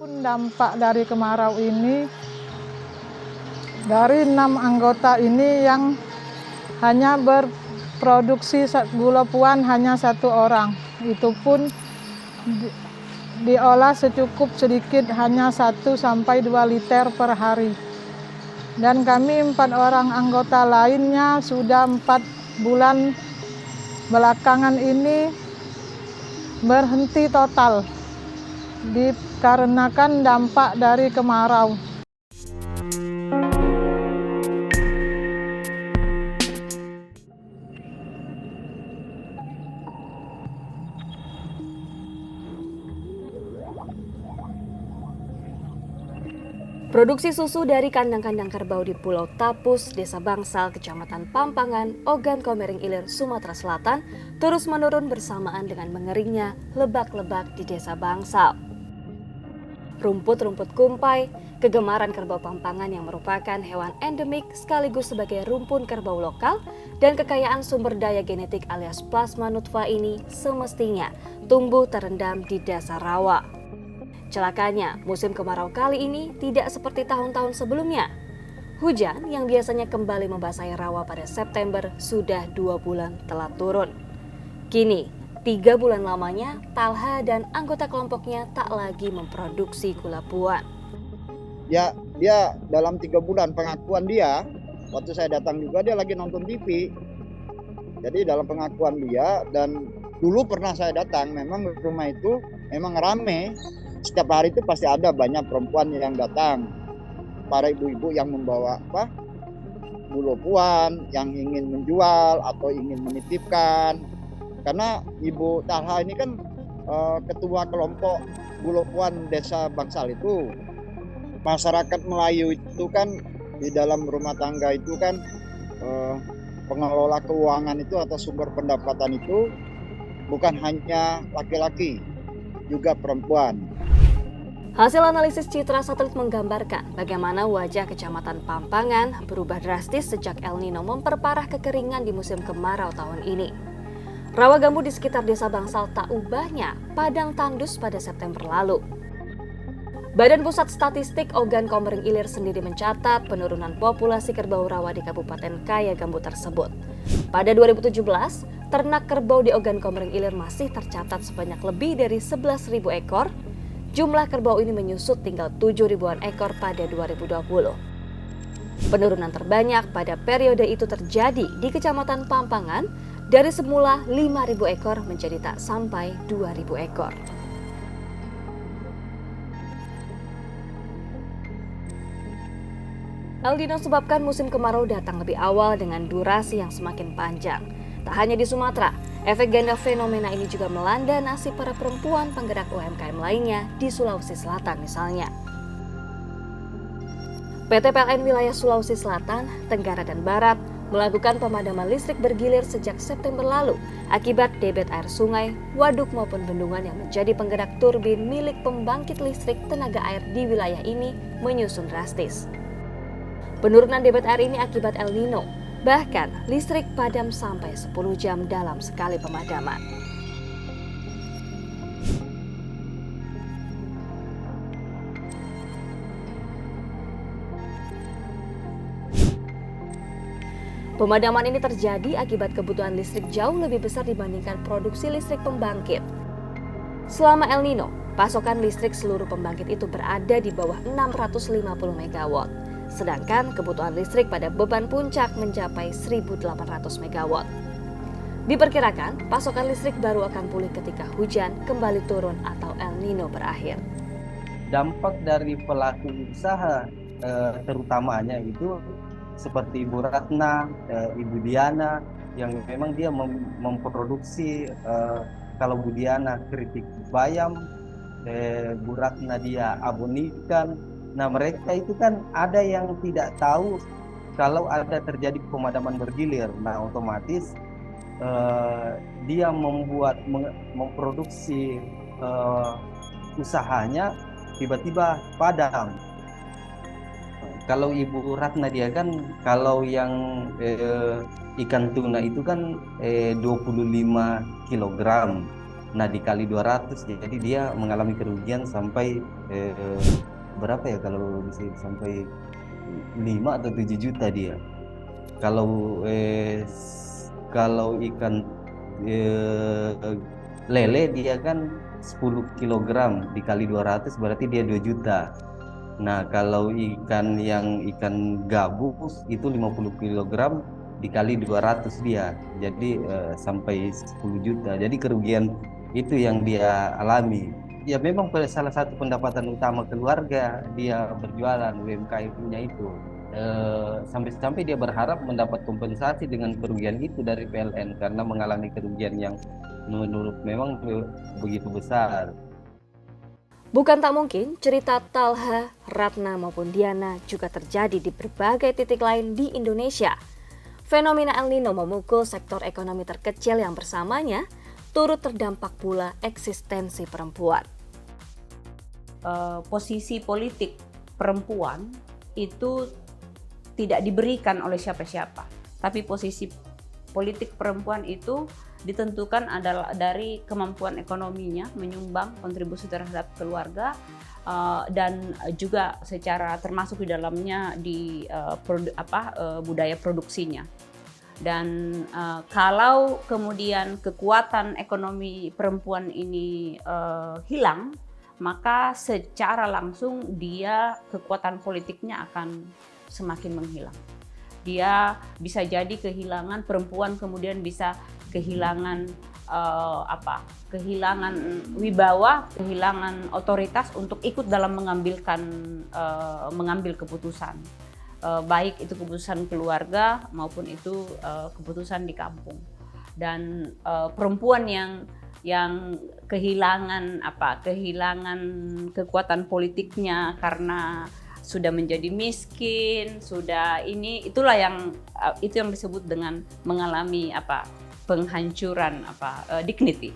Pun dampak dari kemarau ini, dari 6 anggota ini yang hanya berproduksi gula puan hanya 1 orang. Itu pun diolah secukup sedikit, hanya 1-2 liter per hari. Dan kami 4 orang anggota lainnya sudah 4 bulan belakangan ini berhenti total dikarenakan dampak dari kemarau. Produksi susu dari kandang-kandang kerbau di Pulau Tapus, Desa Bangsal, Kecamatan Pampangan, Ogan Komering Ilir, Sumatera Selatan terus menurun bersamaan dengan mengeringnya lebak-lebak di Desa Bangsal. Rumput-rumput kumpai, kegemaran kerbau Pampangan yang merupakan hewan endemik sekaligus sebagai rumpun kerbau lokal dan kekayaan sumber daya genetik alias plasma nutfah ini semestinya tumbuh terendam di dasar rawa. Celakanya, musim kemarau kali ini tidak seperti tahun-tahun sebelumnya. Hujan yang biasanya kembali membasahi rawa pada September sudah 2 bulan telah turun. Kini, 3 bulan lamanya, Talha dan anggota kelompoknya tak lagi memproduksi gula puan. Ya, dia dalam 3 bulan pengakuan dia, waktu saya datang juga dia lagi nonton TV. Jadi dalam pengakuan dia, dan dulu pernah saya datang, memang rumah itu memang rame. Setiap hari itu pasti ada banyak perempuan yang datang, para ibu-ibu yang membawa gula puan, yang ingin menjual atau ingin menitipkan. Karena Ibu Talha ini kan ketua kelompok gula puan Desa Bangsal itu. Masyarakat Melayu itu kan di dalam rumah tangga itu kan pengelola keuangan itu atau sumber pendapatan itu bukan hanya laki-laki, juga perempuan. Hasil analisis citra satelit menggambarkan bagaimana wajah Kecamatan Pampangan berubah drastis sejak El Nino memperparah kekeringan di musim kemarau tahun ini. Rawa gambut di sekitar Desa Bangsal tak ubahnya padang tandus pada September lalu. Badan Pusat Statistik Ogan Komering Ilir sendiri mencatat penurunan populasi kerbau rawa di Kabupaten Kaya Gambut tersebut. Pada 2017, ternak kerbau di Ogan Komering Ilir masih tercatat sebanyak lebih dari 11.000 ekor. Jumlah kerbau ini menyusut tinggal 7.000-an ekor pada 2020. Penurunan terbanyak pada periode itu terjadi di Kecamatan Pampangan, dari semula 5.000 ekor menjadi tak sampai 2.000 ekor. El Nino sebabkan musim kemarau datang lebih awal dengan durasi yang semakin panjang. Tak hanya di Sumatera, efek ganda fenomena ini juga melanda nasib para perempuan penggerak UMKM lainnya di Sulawesi Selatan misalnya. PT PLN wilayah Sulawesi Selatan, Tenggara dan Barat melakukan pemadaman listrik bergilir sejak September lalu akibat debit air sungai, waduk maupun bendungan yang menjadi penggerak turbin milik pembangkit listrik tenaga air di wilayah ini menyusut drastis. Penurunan debit air ini akibat El Nino. Bahkan listrik padam sampai 10 jam dalam sekali pemadaman. Pemadaman ini terjadi akibat kebutuhan listrik jauh lebih besar dibandingkan produksi listrik pembangkit. Selama El Nino, pasokan listrik seluruh pembangkit itu berada di bawah 650 MW. Sedangkan kebutuhan listrik pada beban puncak mencapai 1.800 MW. Diperkirakan, pasokan listrik baru akan pulih ketika hujan kembali turun atau El Nino berakhir. Dampak dari pelaku usaha terutamanya itu seperti Ibu Ratna, Ibu Diana, yang memang dia memproduksi, kalau Bu Diana keripik bayam, Bu Ratna dia abon ikan. Nah, mereka itu kan ada yang tidak tahu kalau ada terjadi pemadaman bergilir. Nah, otomatis dia memproduksi usahanya tiba-tiba padam. Kalau Ibu Ratna dia kan, kalau yang ikan tuna itu kan 25 kg. Nah dikali 200, jadi dia mengalami kerugian sampai berapa ya kalau bisa sampai 5 atau 7 juta dia. Kalau kalau ikan lele dia kan 10 kilogram dikali 200 berarti dia 2 juta. Nah, kalau ikan gabus itu 50 kilogram dikali 200 dia. Jadi sampai 10 juta. Jadi kerugian itu yang dia alami. Ya memang salah satu pendapatan utama keluarga dia berjualan UMKM-nya itu. Sampai-sampai dia berharap mendapat kompensasi dengan kerugian itu dari PLN karena mengalami kerugian yang menurut memang begitu besar. Bukan tak mungkin, cerita Talha, Ratna maupun Diana juga terjadi di berbagai titik lain di Indonesia. Fenomena El Nino memukul sektor ekonomi terkecil yang bersamanya turut terdampak pula eksistensi perempuan. Posisi politik perempuan itu tidak diberikan oleh siapa-siapa, tapi posisi politik perempuan itu ditentukan adalah dari kemampuan ekonominya, menyumbang kontribusi terhadap keluarga, dan juga secara termasuk di dalamnya di budaya produksinya. Dan kalau kemudian kekuatan ekonomi perempuan ini hilang, maka secara langsung dia kekuatan politiknya akan semakin menghilang. Dia bisa jadi kehilangan, perempuan kemudian bisa kehilangan kehilangan wibawa, kehilangan otoritas untuk ikut dalam mengambil keputusan, baik itu keputusan keluarga maupun itu keputusan di kampung. Dan perempuan yang kehilangan kekuatan politiknya karena sudah menjadi miskin, itulah yang disebut dengan mengalami penghancuran dignity.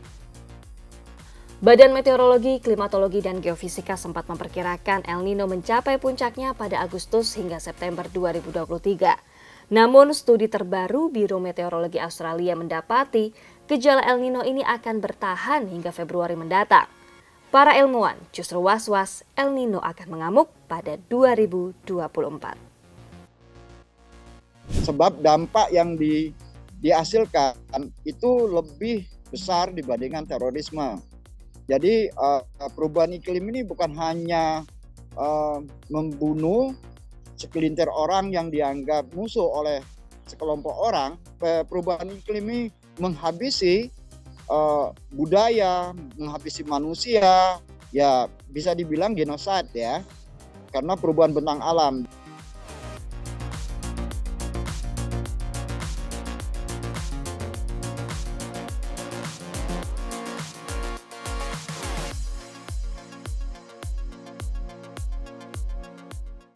Badan Meteorologi, Klimatologi, dan Geofisika sempat memperkirakan El Nino mencapai puncaknya pada Agustus hingga September 2023. Namun, studi terbaru Biro Meteorologi Australia mendapati gejala El Nino ini akan bertahan hingga Februari mendatang. Para ilmuwan justru was-was El Nino akan mengamuk pada 2024. Sebab dampak yang dihasilkan itu lebih besar dibandingkan terorisme. Jadi perubahan iklim ini bukan hanya membunuh segelintir orang yang dianggap musuh oleh sekelompok orang. Perubahan iklim ini menghabisi budaya, menghabisi manusia, ya bisa dibilang genosid ya, karena perubahan bentang alam.